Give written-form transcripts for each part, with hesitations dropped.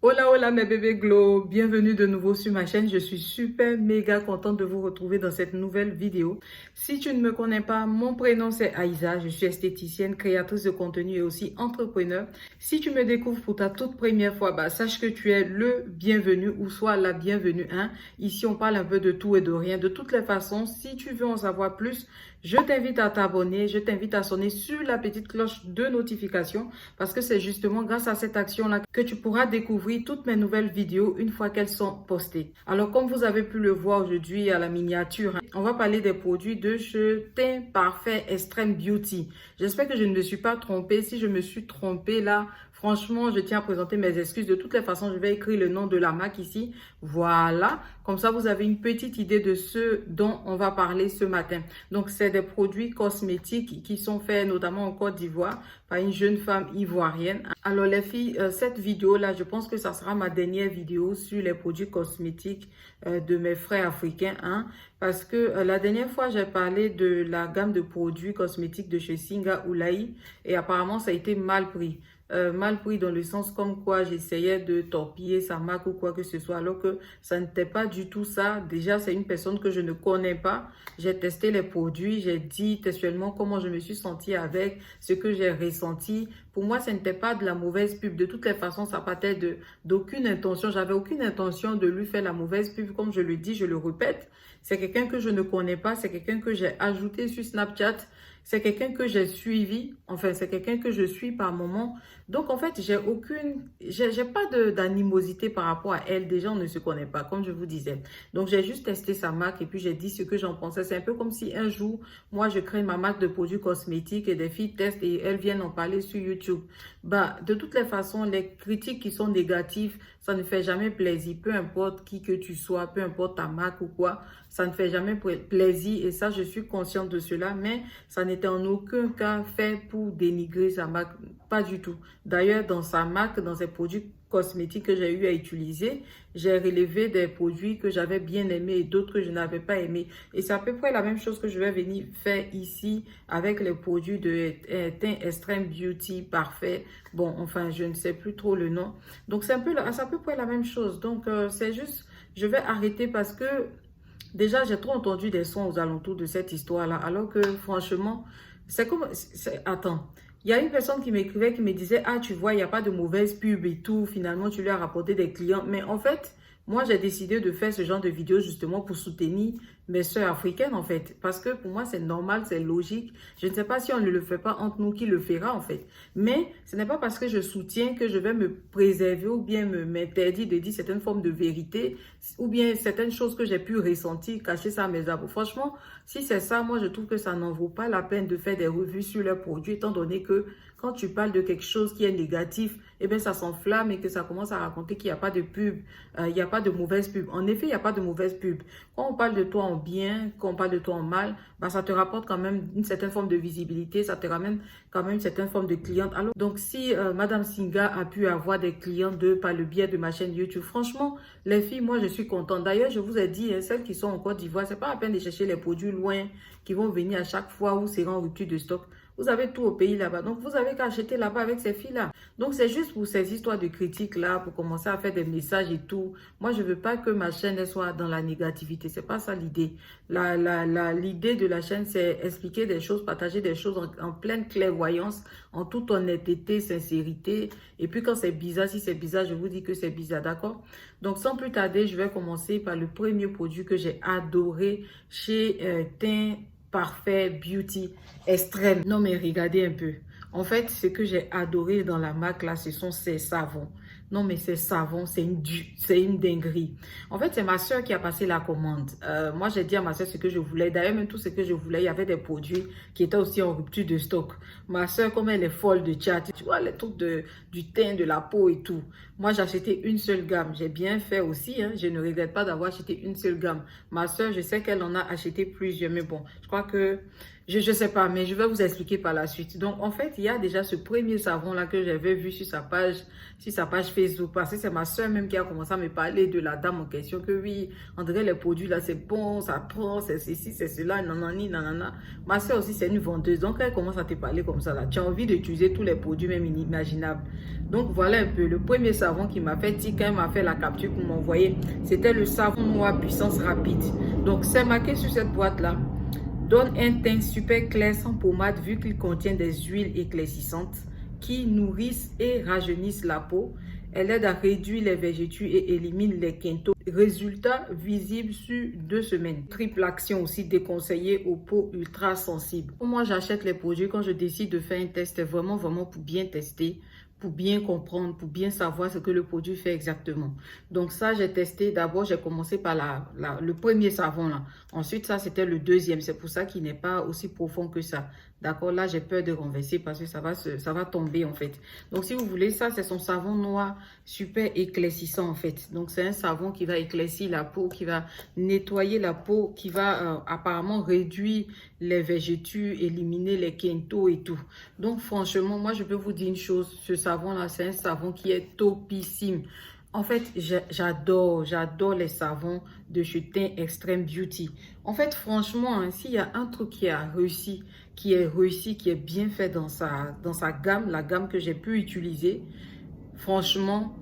Hola, hola mes bébés glow, bienvenue de nouveau sur ma chaîne. Je suis super méga contente de vous retrouver dans cette nouvelle vidéo. Si tu ne me connais pas, mon prénom c'est Aïza, je suis esthéticienne, créatrice de contenu et aussi entrepreneur. Si tu me découvres pour ta toute première fois, sache que tu es le bienvenu ou soit la bienvenue, hein. Ici on parle un peu de tout et de rien. De toutes les façons, si tu veux en savoir plus, je t'invite à t'abonner, je t'invite à sonner sur la petite cloche de notification parce que c'est justement grâce à cette action-là que tu pourras découvrir toutes mes nouvelles vidéos une fois qu'elles sont postées. Alors, comme vous avez pu le voir aujourd'hui à la miniature, hein, on va parler des produits de chez Teint Parfait Extreme Beauty. J'espère que je ne me suis pas trompée. Si je me suis trompée là, franchement, je tiens à présenter mes excuses. De toutes les façons, je vais écrire le nom de la marque ici. Voilà. Comme ça, vous avez une petite idée de ce dont on va parler ce matin. Donc, c'est des produits cosmétiques qui sont faits notamment en Côte d'Ivoire par une jeune femme ivoirienne. Alors, les filles, cette vidéo-là, je pense que ça sera ma dernière vidéo sur les produits cosmétiques de mes frères africains, hein, parce que la dernière fois, j'ai parlé de la gamme de produits cosmétiques de chez Singa Oulaï et apparemment, ça a été mal pris. Mal pris dans le sens comme quoi j'essayais de torpiller sa marque ou quoi que ce soit, alors que ça n'était pas du tout ça. Déjà, c'est une personne que je ne connais pas. J'ai testé les produits, j'ai dit textuellement comment je me suis sentie avec, ce que j'ai ressenti. Pour moi, ce n'était pas de la mauvaise pub. De toutes les façons, ça partait d'aucune intention. J'avais aucune intention de lui faire la mauvaise pub. Comme je le dis, je le répète, c'est quelqu'un que je ne connais pas. C'est quelqu'un que j'ai ajouté sur Snapchat. C'est quelqu'un que j'ai suivi. Enfin, c'est quelqu'un que je suis par moment. Donc, en fait, j'ai pas d'animosité par rapport à elle. Déjà, on ne se connaît pas, comme je vous disais. Donc, j'ai juste testé sa marque et puis j'ai dit ce que j'en pensais. C'est un peu comme si un jour, moi, je crée ma marque de produits cosmétiques et des filles testent et elles viennent en parler sur YouTube. De toutes les façons, les critiques qui sont négatives, ça ne fait jamais plaisir. Peu importe qui que tu sois, peu importe ta marque ou quoi, ça ne fait jamais plaisir. Et ça, je suis consciente de cela, mais ça n'était en aucun cas fait pour dénigrer sa marque. Pas du tout. D'ailleurs, dans sa marque, dans ses produits cosmétiques que j'ai eu à utiliser, j'ai relevé des produits que j'avais bien aimés et d'autres que je n'avais pas aimés. Et c'est à peu près la même chose que je vais venir faire ici avec les produits de Teint Extreme Beauty Parfait. Bon, enfin, je ne sais plus trop le nom. Donc, c'est à peu près la même chose. Donc, c'est juste, je vais arrêter parce que déjà, j'ai trop entendu des sons aux alentours de cette histoire-là. Alors que, franchement, c'est comme... Attends. Il y a une personne qui m'écrivait, qui me disait, ah, tu vois, il n'y a pas de mauvaise pub et tout. Finalement, tu lui as rapporté des clients. Mais en fait, moi, j'ai décidé de faire ce genre de vidéo justement pour soutenir mes sœurs africaines, en fait. Parce que pour moi, c'est normal, c'est logique. Je ne sais pas si on ne le fait pas entre nous, qui le fera, en fait. Mais ce n'est pas parce que je soutiens que je vais me préserver ou bien m'interdire de dire certaines formes de vérité ou bien certaines choses que j'ai pu ressentir, cacher ça à mes abos. Franchement, si c'est ça, moi, je trouve que ça n'en vaut pas la peine de faire des revues sur leurs produits, étant donné que quand tu parles de quelque chose qui est négatif, eh bien, ça s'enflamme et que ça commence à raconter qu'il n'y a pas de pub, il n'y a pas de mauvaise pub. En effet, il n'y a pas de mauvaise pub. Quand on parle de toi en bien, quand on parle de toi en mal, ça te rapporte quand même une certaine forme de visibilité, ça te ramène quand même une certaine forme de cliente. Alors, donc, si Madame Singa a pu avoir des clients par le biais de ma chaîne YouTube, franchement, les filles, moi, je suis contente. D'ailleurs, je vous ai dit, hein, celles qui sont en Côte d'Ivoire, c'est pas la peine de chercher les produits loin qui vont venir à chaque fois où c'est en rupture de stock. Vous avez tout au pays là-bas. Donc, vous avez qu'à acheter là-bas avec ces filles-là. Donc, c'est juste pour ces histoires de critiques-là, pour commencer à faire des messages et tout. Moi, je ne veux pas que ma chaîne soit dans la négativité. C'est pas ça l'idée. L'idée de la chaîne, c'est expliquer des choses, partager des choses en pleine clairvoyance, en toute honnêteté, sincérité. Et puis, quand c'est bizarre, si c'est bizarre, je vous dis que c'est bizarre, d'accord? Donc, sans plus tarder, je vais commencer par le premier produit que j'ai adoré chez Teint Parfait Beauty Extrême. Non, mais regardez un peu. En fait, ce que j'ai adoré dans la marque là, ce sont ces savons. Non, mais ces savons, c'est une dinguerie. En fait, c'est ma soeur qui a passé la commande. Moi, j'ai dit à ma soeur ce que je voulais. D'ailleurs, même tout ce que je voulais, il y avait des produits qui étaient aussi en rupture de stock. Ma soeur, comme elle est folle de chat, tu vois, les trucs du teint, de la peau et tout. Moi, j'ai acheté une seule gamme. J'ai bien fait aussi, hein. Je ne regrette pas d'avoir acheté une seule gamme. Ma soeur, je sais qu'elle en a acheté plusieurs, mais bon, je crois que Je sais pas, mais je vais vous expliquer par la suite. Donc, en fait, il y a déjà ce premier savon-là que j'avais vu sur sa page Facebook. Parce que c'est ma soeur même qui a commencé à me parler de la dame en question. Que oui, on dirait les produits là, c'est bon, ça prend, c'est ceci, c'est cela, nanani, nanana. Ma soeur aussi, c'est une vendeuse. Donc, elle commence à te parler comme ça là. Tu as envie d'utiliser tous les produits même inimaginables. Donc, voilà un peu. Le premier savon qui m'a fait tiquer, quand elle m'a fait la capture pour m'envoyer, c'était le savon noir puissance rapide. Donc, c'est marqué sur cette boîte-là. Donne un teint super clair sans pommade vu qu'il contient des huiles éclaircissantes qui nourrissent et rajeunissent la peau. Elle aide à réduire les vergetures et élimine les quintaux. Résultat visible sur 2 semaines. Triple action aussi déconseillée aux peaux ultra sensibles. Moi, j'achète les produits quand je décide de faire un test, vraiment pour bien tester, pour bien comprendre, pour bien savoir ce que le produit fait exactement. Donc ça, j'ai testé. D'abord, j'ai commencé par le premier savon là. Ensuite, ça, c'était le deuxième. C'est pour ça qu'il n'est pas aussi profond que ça. D'accord, là, j'ai peur de renverser parce que ça va tomber en fait. Donc, si vous voulez, ça, c'est son savon noir super éclaircissant en fait. Donc, c'est un savon qui va éclaircir la peau, qui va nettoyer la peau, qui va apparemment réduire les vergetures, éliminer les quintaux et tout. Donc, franchement, moi, je peux vous dire une chose. Ce savon-là, c'est un savon qui est topissime. En fait, j'adore les savons de chez Teint Extreme Beauty. En fait, franchement, hein, s'il y a un truc qui est réussi, qui est bien fait dans sa gamme, la gamme que j'ai pu utiliser, franchement,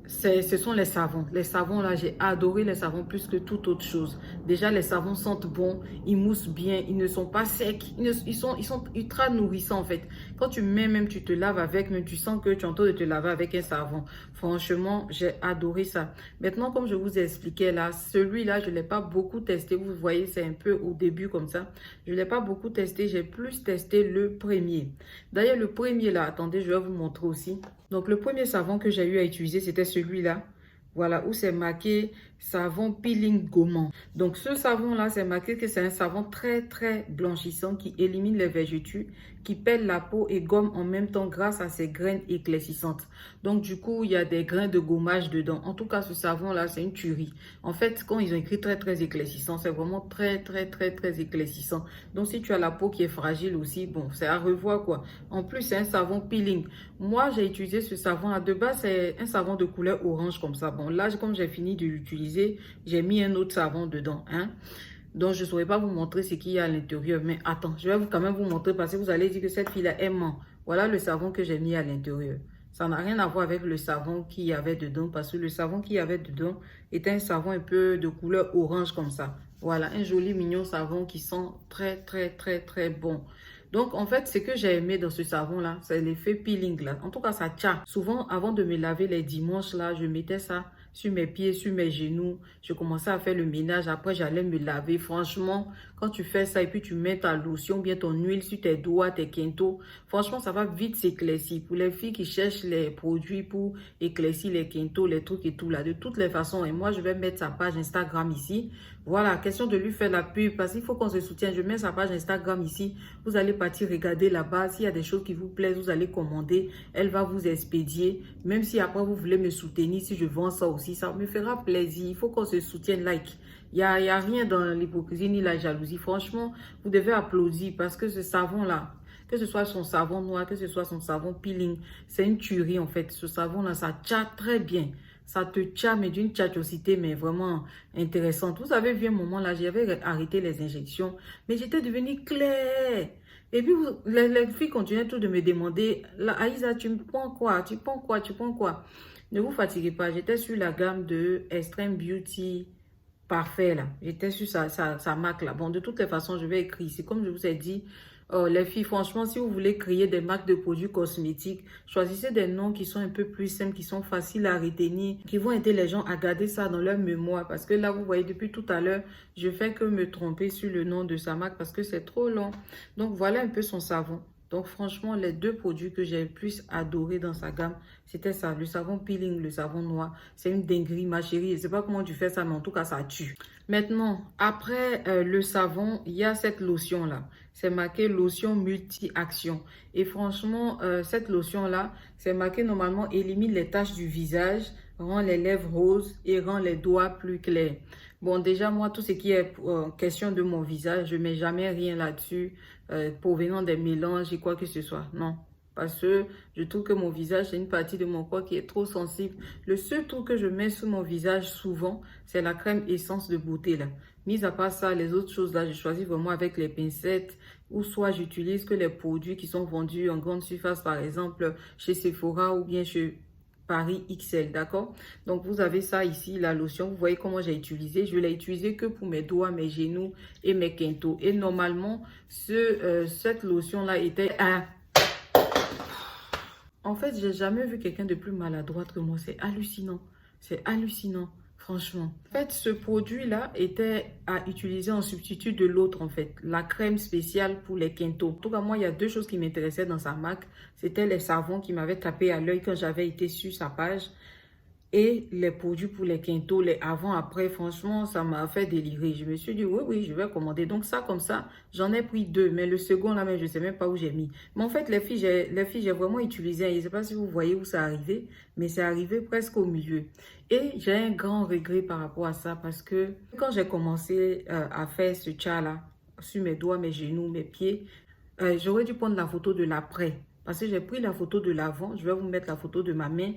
ce sont les savons. Les savons, là, j'ai adoré les savons plus que toute autre chose. Déjà, les savons sentent bon, ils moussent bien, ils ne sont pas secs, ils sont ultra nourrissants, en fait. Quand tu mets, même tu te laves avec, même tu sens que tu es en train de te laver avec un savon. Franchement, j'ai adoré ça. Maintenant, comme je vous ai expliqué là, celui-là, je ne l'ai pas beaucoup testé. Vous voyez, c'est un peu au début comme ça. Je ne l'ai pas beaucoup testé, j'ai plus testé le premier. D'ailleurs, le premier là, attendez, je vais vous montrer aussi. Donc, le premier savon que j'ai eu à utiliser, c'était celui-là. Voilà, où c'est marqué savon peeling gommant. Donc, ce savon-là, c'est marqué que c'est un savon très, très blanchissant qui élimine les vergetures, qui pèle la peau et gomme en même temps grâce à ses graines éclaircissantes. Donc, du coup, il y a des grains de gommage dedans. En tout cas, ce savon-là, c'est une tuerie. En fait, quand ils ont écrit très, très éclaircissant, c'est vraiment très, très, très, très éclaircissant. Donc, si tu as la peau qui est fragile aussi, bon, c'est à revoir, quoi. En plus, c'est un savon peeling. Moi, j'ai utilisé ce savon-là. De base, c'est un savon de couleur orange comme ça. Bon, là, comme j'ai fini de l'utiliser, j'ai mis un autre savon dedans, hein. Donc, je ne saurais pas vous montrer ce qu'il y a à l'intérieur. Mais attends, je vais quand même vous montrer parce que vous allez dire que cette fille-là est ment. Voilà le savon que j'ai mis à l'intérieur. Ça n'a rien à voir avec le savon qu'il y avait dedans parce que le savon qu'il y avait dedans était un savon un peu de couleur orange comme ça. Voilà, un joli mignon savon qui sent très, très, très, très bon. Donc, en fait, ce que j'ai aimé dans ce savon-là, c'est l'effet peeling là. En tout cas, ça tient. Souvent, avant de me laver les dimanches là, je mettais ça sur mes pieds, sur mes genoux. Je commençais à faire le ménage. Après, j'allais me laver. Franchement, quand tu fais ça et puis tu mets ta lotion, bien ton huile sur tes doigts, tes quintaux, franchement, ça va vite s'éclaircir. Pour les filles qui cherchent les produits pour éclaircir les quintaux, les trucs et tout là, de toutes les façons. Et moi, je vais mettre sa page Instagram ici. Voilà, question de lui faire la pub parce qu'il faut qu'on se soutienne. Je mets sa page Instagram ici. Vous allez partir regarder là-bas. S'il y a des choses qui vous plaisent, vous allez commander. Elle va vous expédier. Même si après, vous voulez me soutenir, si je vends ça aussi, ça me fera plaisir. Il faut qu'on se soutienne, like. Il n'y a rien dans l'hypocrisie ni la jalousie. Franchement, vous devez applaudir parce que ce savon-là, que ce soit son savon noir, que ce soit son savon peeling, c'est une tuerie en fait. Ce savon-là, ça tcha très bien. Ça te tcha, mais d'une tchatchosité, mais vraiment intéressante. Vous avez vu un moment là, j'avais arrêté les injections, mais j'étais devenue claire. Et puis, les filles continuaient tout de me demander, là, Aïssa, tu me prends quoi? Tu prends quoi? Tu prends quoi? Ne vous fatiguez pas, j'étais sur la gamme de Extreme Beauty Parfait là. J'étais sur sa marque là. Bon, de toutes les façons, je vais écrire ici. Comme je vous ai dit, les filles, franchement, si vous voulez créer des marques de produits cosmétiques, choisissez des noms qui sont un peu plus simples, qui sont faciles à retenir, qui vont aider les gens à garder ça dans leur mémoire. Parce que là, vous voyez, depuis tout à l'heure, je fais que me tromper sur le nom de sa marque parce que c'est trop long. Donc, voilà un peu son savon. Donc, franchement, les deux produits que j'ai le plus adoré dans sa gamme, c'était ça, le savon peeling, le savon noir. C'est une dinguerie, ma chérie. Je ne sais pas comment tu fais ça, mais en tout cas, ça tue. Maintenant, après le savon, il y a cette lotion-là. c'est marqué lotion multi-action. Et franchement, cette lotion-là, c'est marqué normalement élimine les taches du visage, rend les lèvres roses et rend les doigts plus clairs. Bon, déjà, moi, tout ce qui est question de mon visage, je ne mets jamais rien là-dessus provenant des mélanges et quoi que ce soit. Non. Parce que je trouve que mon visage, c'est une partie de mon corps qui est trop sensible. Le seul truc que je mets sur mon visage souvent, c'est la crème essence de beauté là. Mis à part ça, les autres choses là, je choisis vraiment avec les pincettes ou soit j'utilise que les produits qui sont vendus en grande surface, par exemple chez Sephora ou bien chez Paris XL, d'accord? Donc, vous avez ça ici, la lotion. Vous voyez comment j'ai utilisé. Je l'ai utilisé que pour mes doigts, mes genoux et mes quintaux. Et normalement, cette lotion-là était un... En fait, j'ai jamais vu quelqu'un de plus maladroite que moi. C'est hallucinant. C'est hallucinant, franchement. En fait, ce produit-là était à utiliser en substitut de l'autre, en fait. La crème spéciale pour les quintaux. En tout cas, moi, il y a deux choses qui m'intéressaient dans sa marque. C'était les savons qui m'avaient tapé à l'œil quand j'avais été sur sa page. Et les produits pour les quintaux, les avant-après, franchement, ça m'a fait délirer. Je me suis dit, oui, je vais commander. Donc ça, comme ça, j'en ai pris deux. Mais le second, là, mais je ne sais même pas où j'ai mis. Mais en fait, les filles, j'ai vraiment utilisé. Je ne sais pas si vous voyez où ça arrivé, mais c'est arrivé presque au milieu. Et j'ai un grand regret par rapport à ça parce que quand j'ai commencé à faire ce tcha-là, sur mes doigts, mes genoux, mes pieds, j'aurais dû prendre la photo de l'après. Parce que j'ai pris la photo de l'avant. Je vais vous mettre la photo de ma main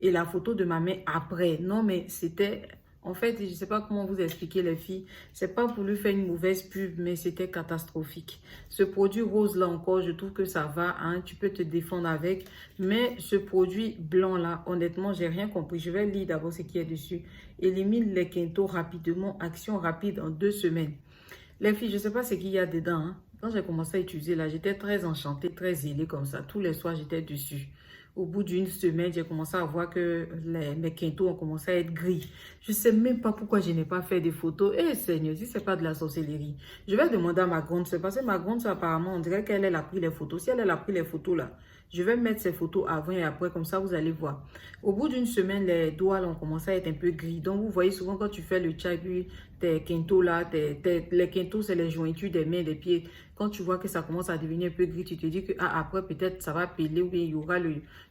et la photo de ma main après. Non, mais c'était... En fait, je ne sais pas comment vous expliquer les filles. C'est pas pour lui faire une mauvaise pub, mais c'était catastrophique. Ce produit rose là encore, je trouve que ça va. Hein, tu peux te défendre avec. Mais ce produit blanc là, honnêtement, j'ai rien compris. Je vais lire d'abord ce qui est dessus. Élimine les quintaux rapidement. Action rapide en 2 semaines. Les filles, je ne sais pas ce qu'il y a dedans. Hein. Quand j'ai commencé à utiliser là, j'étais très enchantée, très zélée comme ça. Tous les soirs, j'étais dessus. Au bout d'une semaine, j'ai commencé à voir que mes quintaux ont commencé à être gris. Je ne sais même pas pourquoi je n'ai pas fait des photos. Eh Seigneur, si ce n'est pas de la sorcellerie. Je vais demander à ma grande sœur, parce que ma grande sœur, apparemment, on dirait qu'elle a pris les photos. Si elle a pris les photos là, je vais mettre ces photos avant et après, comme ça, vous allez voir. Au bout d'une semaine, les doigts là, ont commencé à être un peu gris. Donc, vous voyez souvent quand tu fais le chai, puis tes quintaux là, les quintaux, c'est les jointures des mains, des pieds. Quand tu vois que ça commence à devenir un peu gris, tu te dis que après, peut-être, ça va peler ou bien il y aura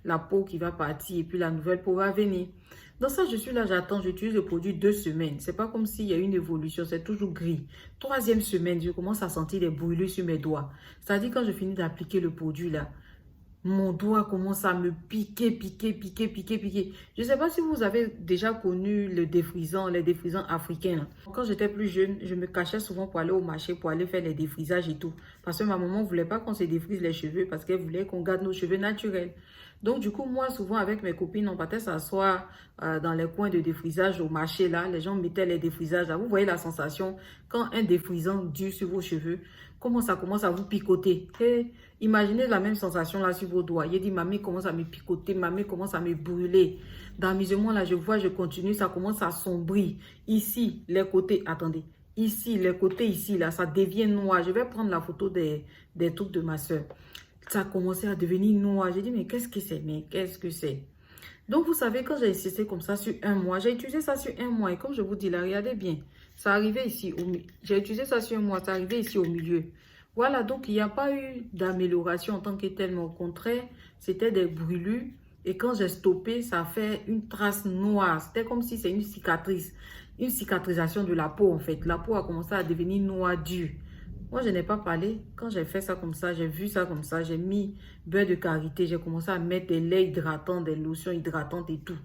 la peau qui va partir et puis la nouvelle peau va venir. Dans ça, je suis là, j'attends, j'utilise le produit 2 semaines. C'est pas comme s'il y a une évolution, c'est toujours gris. 3e semaine, je commence à sentir des brûlures sur mes doigts. C'est-à-dire quand je finis d'appliquer le produit là, mon doigt commence à me piquer. Je ne sais pas si vous avez déjà connu les défrisants africains. Là. Quand j'étais plus jeune, je me cachais souvent pour aller au marché, pour aller faire les défrisages et tout. Parce que ma maman ne voulait pas qu'on se défrise les cheveux parce qu'elle voulait qu'on garde nos cheveux naturels. Donc, du coup, moi, souvent, avec mes copines, on partait s'asseoir dans les coins de défrisage au marché, là. Les gens mettaient les défrisages, là. Vous voyez la sensation quand un défrisant dure sur vos cheveux, comment ça commence à vous picoter. Et imaginez la même sensation, là, sur vos doigts. Il dit, ma main commence à me picoter, ma main commence à me brûler. Dans l'amusement, là, je vois, je continue, ça commence à sombrir. Ici, les côtés, attendez. Ici, les côtés, ici, là, ça devient noir. Je vais prendre la photo des trucs de ma soeur. Ça a commencé à devenir noir. J'ai dit, mais qu'est-ce que c'est? Mais qu'est-ce que c'est? Donc, vous savez, quand j'ai insisté comme ça sur 1 mois, j'ai utilisé ça sur 1 mois. Et comme je vous dis, là, regardez bien. Ça arrivait ici. J'ai utilisé ça sur 1 mois. Ça arrivait ici au milieu. Voilà, donc il n'y a pas eu d'amélioration en tant que tel. Mais au contraire, c'était des brûlures. Et quand j'ai stoppé, ça a fait une trace noire. C'était comme si c'est une cicatrice. Une cicatrisation de la peau, en fait. La peau a commencé à devenir noire, dure. Moi, je n'ai pas parlé. Quand j'ai fait ça comme ça, j'ai vu ça comme ça, j'ai mis beurre de karité, j'ai commencé à mettre des laits hydratants, des lotions hydratantes et tout.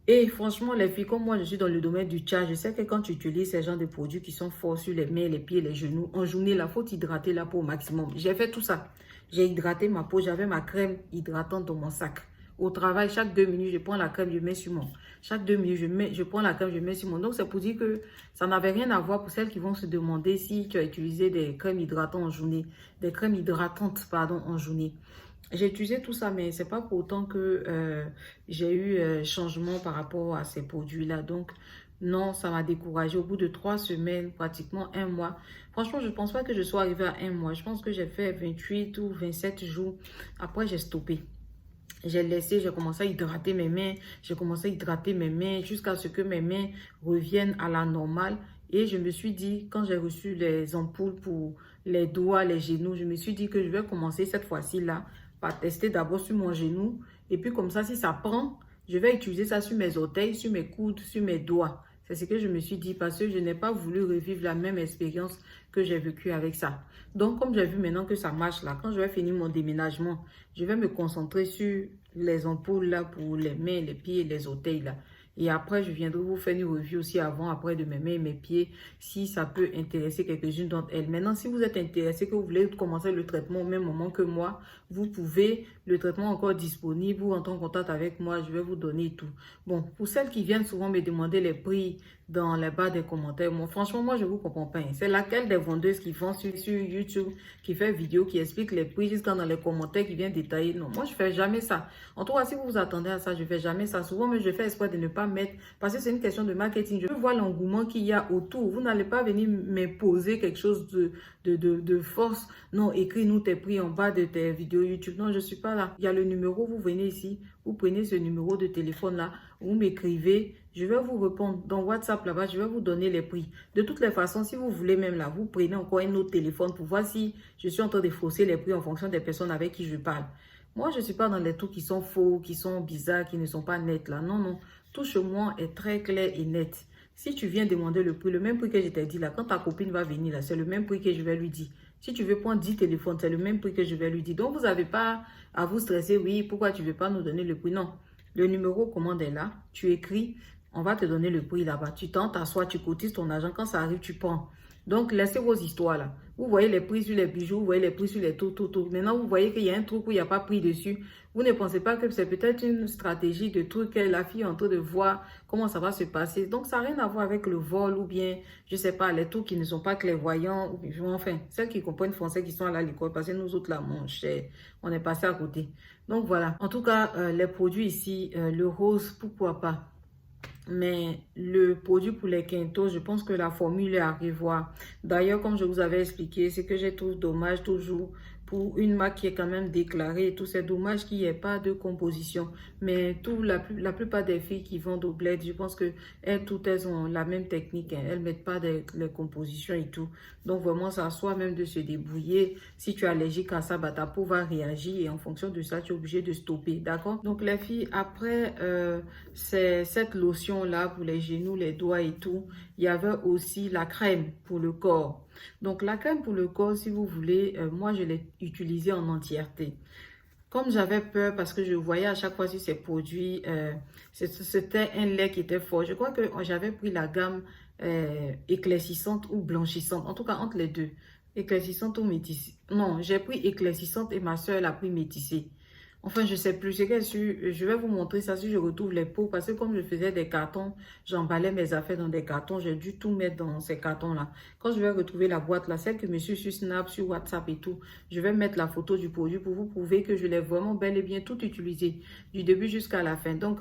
Et franchement, les filles, comme moi, je suis dans le domaine du tcha, je sais que quand tu utilises ces genres de produits qui sont forts sur les mains, les pieds, les genoux, en journée, il faut hydrater la peau au maximum. J'ai fait tout ça. J'ai hydraté ma peau, j'avais ma crème hydratante dans mon sac. Au travail, chaque 2 minutes, je prends la crème, je mets sur mon. Chaque 2 minutes, je prends la crème, je mets sur mon. Donc, c'est pour dire que ça n'avait rien à voir pour celles qui vont se demander si tu as utilisé des crèmes hydratantes en journée. Des crèmes hydratantes, pardon, en journée. J'ai utilisé tout ça, mais c'est pas pour autant que j'ai eu changement par rapport à ces produits-là. Donc, non, ça m'a découragée. Au bout de 3 semaines, pratiquement 1 mois. Franchement, je ne pense pas que je sois arrivée à 1 mois. Je pense que j'ai fait 28 ou 27 jours. Après, j'ai stoppé. J'ai laissé, j'ai commencé à hydrater mes mains. J'ai commencé à hydrater mes mains jusqu'à ce que mes mains reviennent à la normale. Et je me suis dit, quand j'ai reçu les ampoules pour les doigts, les genoux, je me suis dit que je vais commencer cette fois-ci là par tester d'abord sur mon genou. Et puis comme ça, si ça prend, je vais utiliser ça sur mes orteils, sur mes coudes, sur mes doigts. C'est ce que je me suis dit parce que je n'ai pas voulu revivre la même expérience que j'ai vécue avec ça. Donc, comme j'ai vu maintenant que ça marche là, quand je vais finir mon déménagement, je vais me concentrer sur les ampoules là pour les mains, les pieds et les orteils là. Et après, je viendrai vous faire une review aussi avant, après de mes mains et mes pieds, si ça peut intéresser quelques-unes d'entre elles. Maintenant, si vous êtes intéressé, que vous voulez commencer le traitement au même moment que moi, vous pouvez, le traitement est encore disponible, vous entrez en contact avec moi, je vais vous donner tout. Bon, pour celles qui viennent souvent me demander les prix dans les bas des commentaires, bon, franchement, moi, je ne vous comprends pas. C'est laquelle des vendeuses qui vont sur YouTube, qui fait vidéo, qui explique les prix jusqu'à dans les commentaires, qui vient détailler. Non, moi, je ne fais jamais ça. En tout cas, si vous vous attendez à ça, je ne fais jamais ça. Souvent, mais je fais espoir de ne pas mettre, parce que c'est une question de marketing. Je veux voir l'engouement qu'il y a autour. Vous n'allez pas venir m'imposer quelque chose de force. Non, écris-nous tes prix en bas de tes vidéos YouTube. Non, je ne suis pas là. Il y a le numéro, vous venez ici, vous prenez ce numéro de téléphone là, vous m'écrivez, je vais vous répondre dans WhatsApp là-bas, je vais vous donner les prix. De toutes les façons, si vous voulez même là, vous prenez encore un autre téléphone pour voir si je suis en train de fausser les prix en fonction des personnes avec qui je parle. Moi, je ne suis pas dans les trucs qui sont faux, qui sont bizarres, qui ne sont pas nets là. Non, non. Tout chez moi est très clair et net. Si tu viens demander le prix, le même prix que je t'ai dit là, quand ta copine va venir là, c'est le même prix que je vais lui dire. Si tu veux prendre 10 téléphones, c'est le même prix que je vais lui dire. Donc, vous n'avez pas à vous stresser. Oui, pourquoi tu ne veux pas nous donner le prix? Non. Le numéro commande est là. Tu écris, on va te donner le prix là-bas. Tu t'assois, tu cotises ton argent. Quand ça arrive, tu prends. Donc, laissez vos histoires là. Vous voyez les prix sur les bijoux, vous voyez les prix sur les tout. Maintenant, vous voyez qu'il y a un truc où il n'y a pas prix dessus. Vous ne pensez pas que c'est peut-être une stratégie de truc que la fille est en train de voir comment ça va se passer. Donc, ça n'a rien à voir avec le vol ou bien, je ne sais pas, les trucs qui ne sont pas clairvoyants. Ou, enfin, celles qui comprennent français qui sont à l'école. Parce que nous autres là, mon cher, on est passé à côté. Donc, voilà. En tout cas, les produits ici, le rose, pourquoi pas? Mais le produit pour les quintos, je pense que la formule est à revoir. D'ailleurs, comme je vous avais expliqué, c'est que je trouve dommage toujours pour une marque qui est quand même déclarée et tout. C'est dommage qu'il n'y ait pas de composition. Mais la plupart des filles qui vendent au bled, je pense que toutes elles ont la même technique. Hein. Elles ne mettent pas les compositions et tout. Donc vraiment, ça soit même de se débrouiller. Si tu es allergique à ça, bah, ta peau va réagir et en fonction de ça, tu es obligé de stopper. D'accord? Donc les filles, après cette lotion-là pour les genoux, les doigts et tout, il y avait aussi la crème pour le corps. Donc la crème pour le corps, si vous voulez, moi je l'ai utilisée en entièreté. Comme j'avais peur parce que je voyais à chaque fois sur ces produits, c'était un lait qui était fort. Je crois que j'avais pris la gamme éclaircissante ou blanchissante, en tout cas entre les deux. Éclaircissante ou métissée. Non, j'ai pris éclaircissante et ma soeur elle a pris métissée. Enfin, je sais plus. Je vais vous montrer ça si je retrouve les pots. Parce que comme je faisais des cartons, j'emballais mes affaires dans des cartons. J'ai dû tout mettre dans ces cartons-là. Quand je vais retrouver la boîte là, celle que je suis sur Snap, sur WhatsApp et tout, je vais mettre la photo du produit pour vous prouver que je l'ai vraiment bel et bien tout utilisé. Du début jusqu'à la fin. Donc,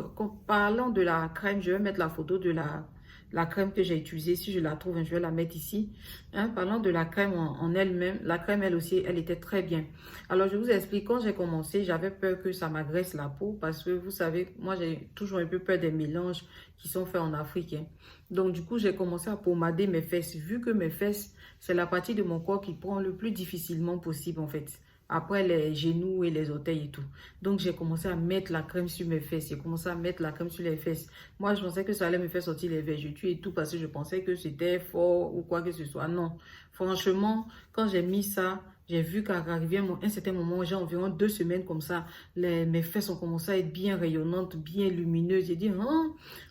parlant de la crème, je vais mettre la photo de la crème que j'ai utilisée. Si je la trouve, je vais la mettre ici. Hein, parlant de la crème en elle-même, la crème, elle aussi, elle était très bien. Alors, je vous explique, quand j'ai commencé, j'avais peur que ça m'agresse la peau parce que, vous savez, moi, j'ai toujours un peu peur des mélanges qui sont faits en Afrique. Hein. Donc, du coup, j'ai commencé à pommader mes fesses. Vu que mes fesses, c'est la partie de mon corps qui prend le plus difficilement possible, en fait. Après les genoux et les orteils et tout. Donc, j'ai commencé à mettre la crème sur mes fesses. J'ai commencé à mettre la crème sur les fesses. Moi, je pensais que ça allait me faire sortir les vergetures et tout parce que je pensais que c'était fort ou quoi que ce soit. Non. Franchement, quand j'ai mis ça, j'ai vu qu'à arriver à un certain moment, j'ai environ 2 semaines comme ça, mes fesses ont commencé à être bien rayonnantes, bien lumineuses. J'ai dit,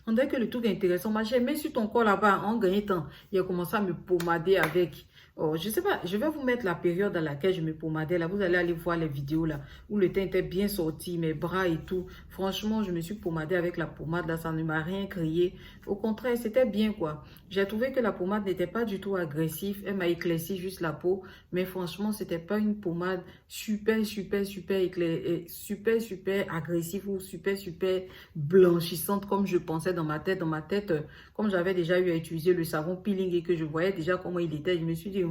on dirait que le truc est intéressant. Mais j'ai mis sur ton corps là-bas, en gagnant temps. Il a commencé à me pommader avec. Oh, je sais pas, je vais vous mettre la période dans laquelle je me pommadais là. Vous allez aller voir les vidéos là, où le teint était bien sorti, mes bras et tout. Franchement, je me suis pommadée avec la pommade là, ça ne m'a rien crié. Au contraire, c'était bien quoi. J'ai trouvé que la pommade n'était pas du tout agressive. Elle m'a éclairci juste la peau. Mais franchement, c'était pas une pommade super agressive ou super blanchissante comme je pensais dans ma tête. Dans ma tête, comme j'avais déjà eu à utiliser le savon peeling et que je voyais déjà comment il était, je me suis dit,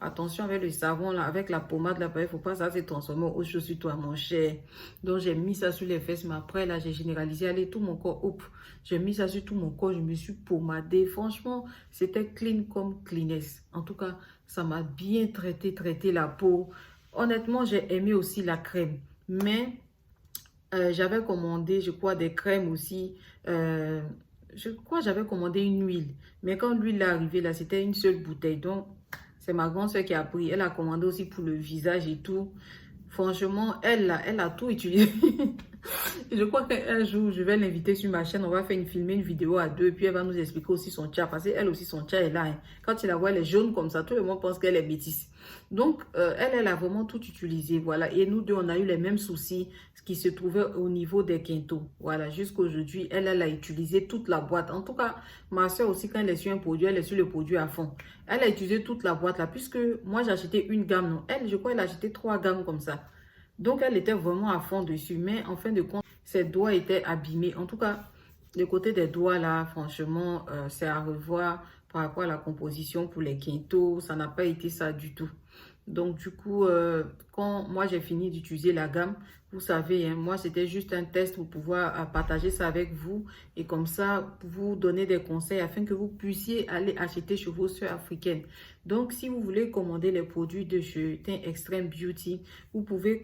Attention avec le savon là, avec la pommade là, il faut pas ça se transformer aux choses sur toi, mon cher. Donc j'ai mis ça sur les fesses, mais après là, j'ai généralisé, allez, tout mon corps, hop, j'ai mis ça sur tout mon corps, je me suis pommadée. Franchement, c'était clean comme cleanest. En tout cas, ça m'a bien traité la peau. Honnêtement, j'ai aimé aussi la crème, mais j'avais commandé, je crois, des crèmes aussi. Je crois que j'avais commandé une huile. Mais quand l'huile est arrivée, là, c'était une seule bouteille. Donc, c'est ma grande soeur qui a pris. Elle a commandé aussi pour le visage et tout. Franchement, elle a tout utilisé. Je crois qu'un jour, je vais l'inviter sur ma chaîne. On va filmer une vidéo à deux. Puis elle va nous expliquer aussi son tcha. Parce qu'elle aussi, son tcha est là. Hein. Quand tu la vois, elle est jaune comme ça. Tout le monde pense qu'elle est métisse. Donc, elle a vraiment tout utilisé. Voilà. Et nous deux, on a eu les mêmes soucis qui se trouvaient au niveau des quintaux. Voilà. Jusqu'aujourd'hui, elle a utilisé toute la boîte. En tout cas, ma soeur aussi, quand elle est sur un produit, elle est sur le produit à fond. Elle a utilisé toute la boîte là. Puisque moi, j'ai acheté une gamme. Non. Elle, je crois, elle a acheté 3 gammes comme ça. Donc, elle était vraiment à fond dessus. Mais en fin de compte, ses doigts étaient abîmés. En tout cas, le côté des doigts, là, franchement, c'est à revoir par rapport à la composition pour les quintaux. Ça n'a pas été ça du tout. Donc, du coup, quand moi, j'ai fini d'utiliser la gamme, vous savez, hein, moi, c'était juste un test pour pouvoir partager ça avec vous. Et comme ça, vous donner des conseils afin que vous puissiez aller acheter chez vos soeurs africaines. Donc, si vous voulez commander les produits de chez Teint Extreme Beauty, vous pouvez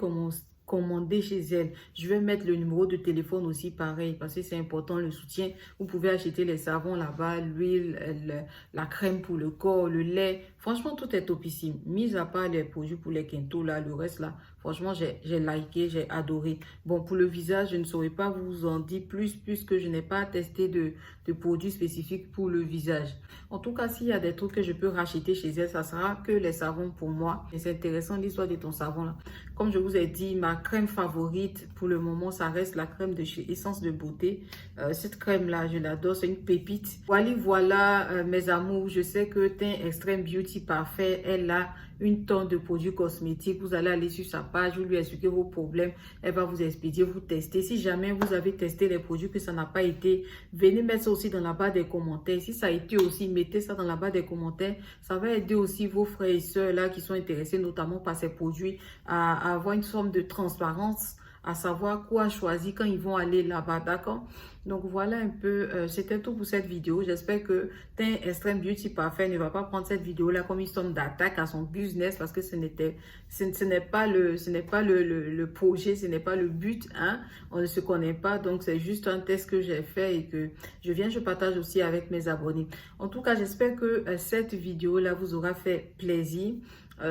commander chez elle. Je vais mettre le numéro de téléphone aussi pareil parce que c'est important le soutien. Vous pouvez acheter les savons là-bas, l'huile, la crème pour le corps, le lait. Franchement, tout est topissime. Mis à part les produits pour les quintaux là, le reste là, franchement, j'ai liké, j'ai adoré. Bon, pour le visage, je ne saurais pas vous en dire plus puisque je n'ai pas testé de produits spécifiques pour le visage. En tout cas, s'il y a des trucs que je peux racheter chez elle, ça sera que les savons pour moi. Et c'est intéressant l'histoire de ton savon là. Comme je vous ai dit, ma crème favorite pour le moment, ça reste la crème de chez Essence de Beauté. Cette crème là, je l'adore, c'est une pépite. Voilà, mes amours, je sais que Teint Extreme Beauty Parfait, elle a une tonne de produits cosmétiques. Vous allez aller sur sa page, vous lui expliquez vos problèmes. Elle va vous expédier, vous tester. Si jamais vous avez testé les produits que ça n'a pas été, venez mettre ça aussi dans la barre des commentaires. Si ça a été aussi, mettez ça dans la barre des commentaires. Ça va aider aussi vos frères et sœurs là qui sont intéressés notamment par ces produits à avoir une forme de transparence, à savoir quoi choisir quand ils vont aller là-bas, d'accord? Donc voilà un peu, c'était tout pour cette vidéo. J'espère que Teint Extreme Beauty Parfait ne va pas prendre cette vidéo-là comme une somme d'attaque à son business parce que ce n'est pas le projet, ce n'est pas le but, hein. On ne se connaît pas, donc c'est juste un test que j'ai fait et que je partage aussi avec mes abonnés. En tout cas, j'espère que cette vidéo-là vous aura fait plaisir.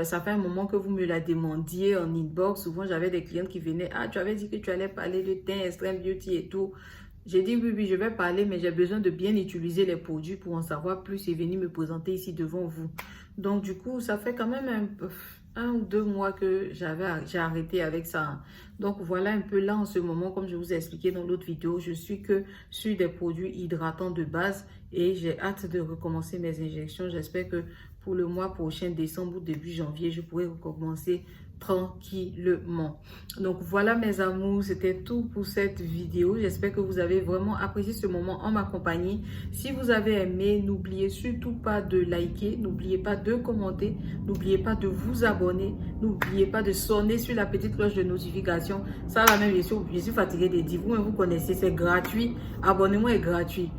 Ça fait un moment que vous me la demandiez en inbox. Souvent, j'avais des clientes qui venaient. Ah, tu avais dit que tu allais parler de Teint Extreme Beauty et tout. J'ai dit oui, je vais parler, mais j'ai besoin de bien utiliser les produits pour en savoir plus et venir me présenter ici devant vous. Donc, du coup, ça fait quand même un ou 2 mois que j'ai arrêté avec ça. Donc, voilà un peu là en ce moment, comme je vous ai expliqué dans l'autre vidéo, je suis que sur des produits hydratants de base et j'ai hâte de recommencer mes injections. J'espère que pour le mois prochain, décembre ou début janvier, je pourrai recommencer tranquillement. Donc voilà mes amours, c'était tout pour cette vidéo. J'espère que vous avez vraiment apprécié ce moment en ma compagnie. Si vous avez aimé, n'oubliez surtout pas de liker, n'oubliez pas de commenter, n'oubliez pas de vous abonner, n'oubliez pas de sonner sur la petite cloche de notification. Ça va même, je suis fatiguée de dire, vous connaissez, c'est gratuit. Abonnez-moi est gratuit.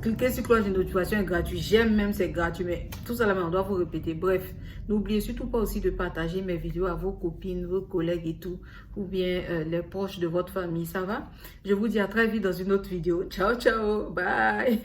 Cliquez sur cloche de notification est gratuit. J'aime même, c'est gratuit. Mais tout ça, là, on doit vous répéter. Bref, n'oubliez surtout pas aussi de partager mes vidéos à vos copines, vos collègues et tout. Ou bien les proches de votre famille. Ça va? Je vous dis à très vite dans une autre vidéo. Ciao, ciao. Bye.